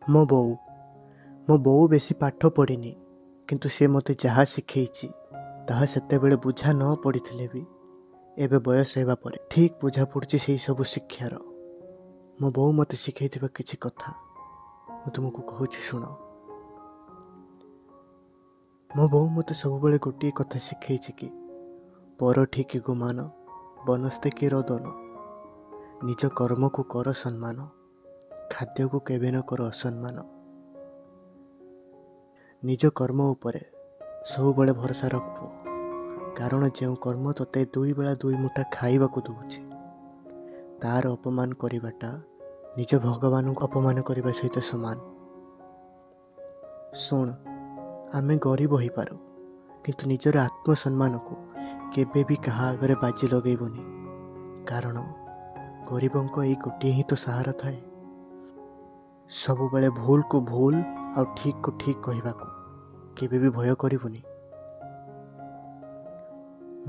ମୋ ବୋଉ ବେଶୀ ପାଠ ପଢ଼ିନି, କିନ୍ତୁ ସେ ମୋତେ ଯାହା ଶିଖେଇଛି ତାହା ସେତେବେଳେ ବୁଝା ନ ପଡ଼ିଥିଲେ ବି ଏବେ ବୟସ ହେବା ପରେ ଠିକ୍ ବୁଝା ପଡ଼ୁଛି ସେହି ସବୁ ଶିକ୍ଷାର। ମୋ ବୋଉ ମୋତେ ଶିଖେଇଥିବା କିଛି କଥା ମୁଁ ତୁମକୁ କହୁଛି, ଶୁଣ। ମୋ ବୋଉ ମୋତେ ସବୁବେଳେ ଗୋଟିଏ କଥା ଶିଖେଇଛି କି ପର ଠିକି ଗୁମାନ, ବନସ୍ତେ କି ରୋଦନ। ନିଜ କର୍ମକୁ କର ସମ୍ମାନ, ଖାଦ୍ୟକୁ କେବେ ନ କର ଅସମ୍ମାନ। ନିଜ କର୍ମ ଉପରେ ସବୁବେଳେ ଭରସା ରଖିବ, କାରଣ ଯେଉଁ କର୍ମ ତୋତେ ଦୁଇ ବେଳା ଦୁଇ ମୁଠା ଖାଇବାକୁ ଦେଉଛି ତାର ଅପମାନ କରିବାଟା ନିଜ ଭଗବାନଙ୍କୁ ଅପମାନ କରିବା ସହିତ ସମାନ। ଶୁଣ, ଆମେ ଗରିବ ହୋଇପାରୁ, କିନ୍ତୁ ନିଜର ଆତ୍ମସମ୍ମାନକୁ କେବେ ବି କାହା ଆଗରେ ବାଜି ଲଗେଇବନି, କାରଣ ଗରିବଙ୍କ ଏଇ ଗୋଟିଏ ହିଁ ତ ସାହାରା ଥାଏ। ସବୁବେଳେ ଭୁଲକୁ ଭୁଲ ଆଉ ଠିକକୁ ଠିକ କହିବାକୁ କେବେ ବି ଭୟ କରିବୁନି।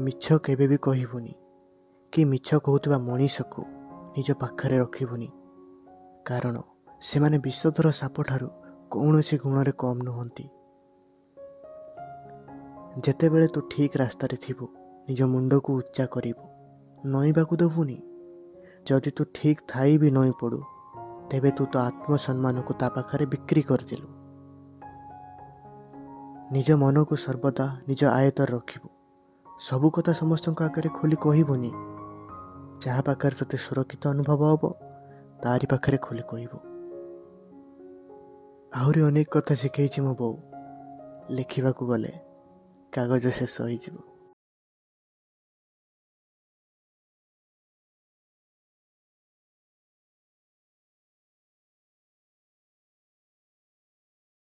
ମିଛ କେବେ ବି କହିବୁନି, କି ମିଛ କହୁଥିବା ମଣିଷକୁ ନିଜ ପାଖରେ ରଖିବୁନି, କାରଣ ସେମାନେ ବିଷଧର ସାପଠାରୁ କୌଣସି ଗୁଣରେ କମ୍ ନୁହନ୍ତି। ଯେତେବେଳେ ତୁ ଠିକ ରାସ୍ତାରେ ଥିବୁ ନିଜ ମୁଣ୍ଡକୁ ଉଚ୍ଚା କରିବୁ, ନଇବାକୁ ଦେବୁନି। ଯଦି ତୁ ଠିକ ଥାଇ ବି ନଇଁ ପଡ଼ୁ, ତେବେ ତୁ ତ ଆତ୍ମସମ୍ମାନକୁ ତା ପାଖରେ ବିକ୍ରି କରିଦେଲୁ। ନିଜ ମନକୁ ସର୍ବଦା ନିଜ ଆୟତ୍ତରେ ରଖିବୁ। ସବୁ କଥା ସମସ୍ତଙ୍କ ଆଗରେ ଖୋଲି କହିବୁନି। ଯାହା ପାଖରେ ତୋତେ ସୁରକ୍ଷିତ ଅନୁଭବ ହେବ ତାରି ପାଖରେ ଖୋଲି କହିବୁ। ଆହୁରି ଅନେକ କଥା ଶିଖେଇଛି ମୋ ବୋଉ। ଲେଖିବାକୁ ଗଲେ କାଗଜ ଶେଷ ହୋଇଯିବ।